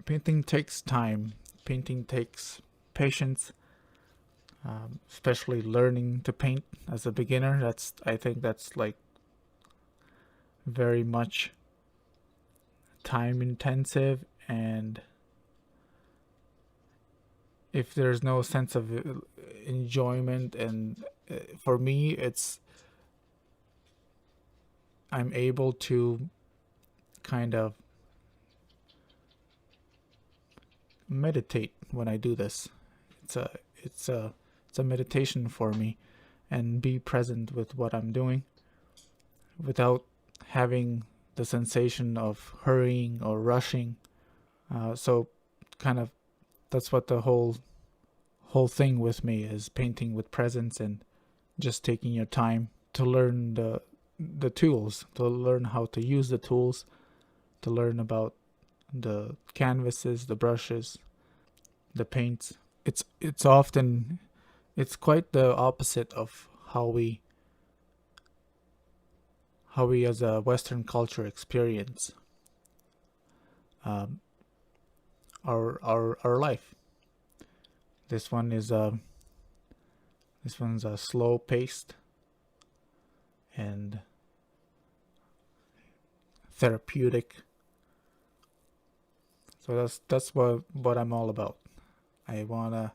Painting takes time. Painting takes patience, especially learning to paint as a beginner. I think that's like very much time intensive, and if there's no sense of enjoyment, and for me it's I'm able to kind of meditate when I do this. It's a it's a it's a meditation for me, and be present with what I'm doing without having the sensation of hurrying or rushing. So kind of that's what the whole thing with me is, painting with presence and just taking your time to learn the tools, to learn how to use the tools, to learn about the canvases, the brushes, the paints. It's quite the opposite of how we as a Western culture experience um, our life. This one is this one's a slow paced and therapeutic. So that's what I'm all about. I wanna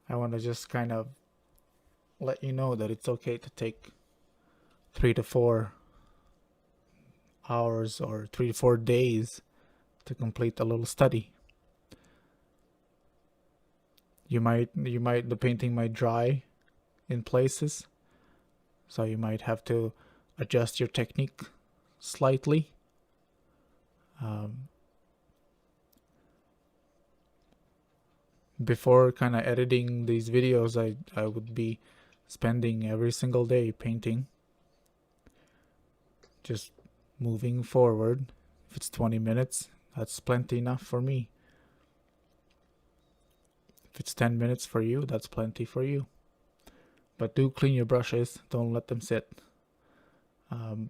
I wanna just kind of let you know that it's okay to take 3 to 4 hours or 3 to 4 days to complete a little study. The painting might dry in places, so you might have to adjust your technique slightly. Before kind of editing these videos, I would be spending every single day painting, just moving forward. If it's 20 minutes, that's plenty enough for me. If it's 10 minutes for you, that's plenty for you. But do clean your brushes, don't let them sit. And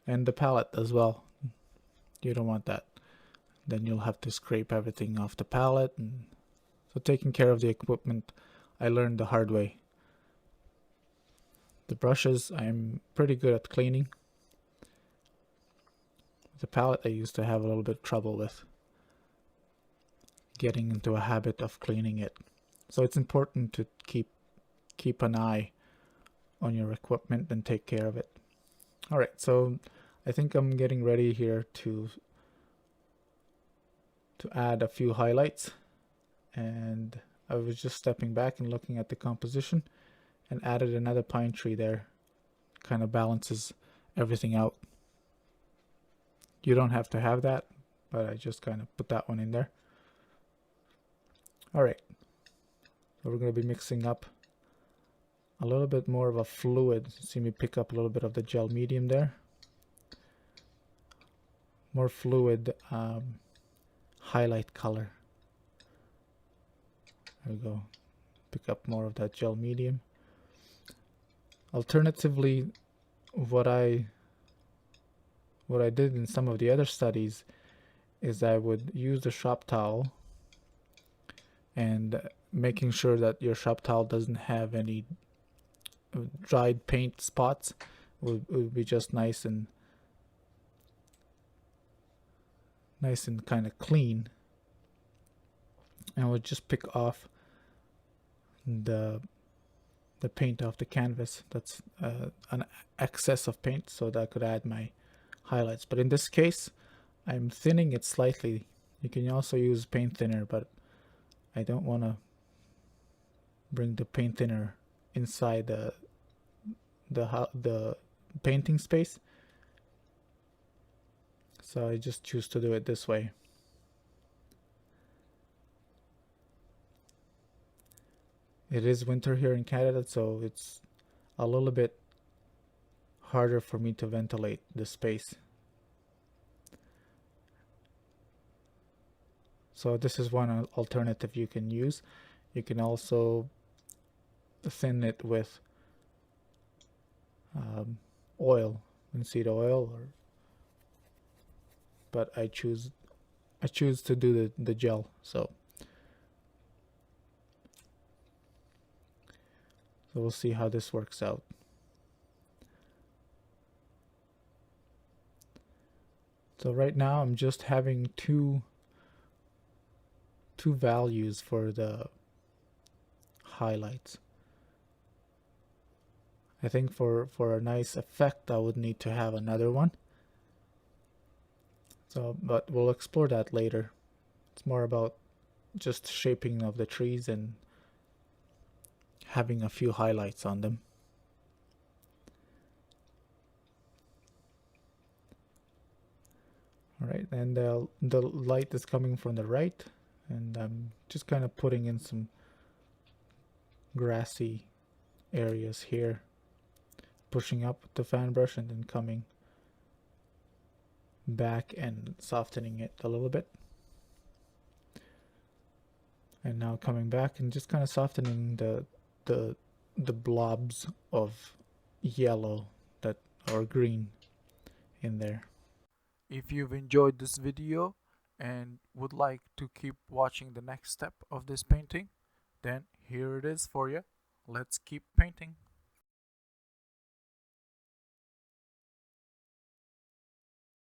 the palette as well. You don't want that. Then you'll have to scrape everything off the palette. And so taking care of the equipment, I learned the hard way. The brushes, I'm pretty good at cleaning. The palette, I used to have a little bit of trouble with getting into a habit of cleaning it. So it's important to keep an eye on your equipment and take care of it. All right, so I think I'm getting ready here to add a few highlights, and I was just stepping back and looking at the composition and added another pine tree there. Kind of balances everything out. You don't have to have that, but I just kind of put that one in there. All right, so we're going to be mixing up a little bit more of a fluid. See me pick up a little bit of the gel medium there. More fluid highlight color. There we go. Pick up more of that gel medium. Alternatively, what I did in some of the other studies is I would use the shop towel, and making sure that your shop towel doesn't have any dried paint spots would be just nice and kind of clean, and would just pick off the paint off the canvas that's an excess of paint, so that I could add my highlights. But in this case, I'm thinning it slightly. You can also use paint thinner, but I don't want to bring the paint thinner inside the painting space, so I just choose to do it this way. It is winter here in Canada, so it's a little bit harder for me to ventilate the space. So this is one alternative you can use. You can also thin it with oil, linseed oil, but I choose I choose to do the gel. So we'll see how this works out. So right now I'm just having two values for the highlights. I think for a nice effect I would need to have another one. So, but we'll explore that later. It's more about just shaping of the trees and having a few highlights on them. Alright, and the light is coming from the right, and I'm just kind of putting in some grassy areas here, pushing up with the fan brush and then coming back and softening it a little bit. And now coming back and just kind of softening the blobs of yellow that or green in there. If you've enjoyed this video and would like to keep watching the next step of this painting, then here it is for you. Let's keep painting.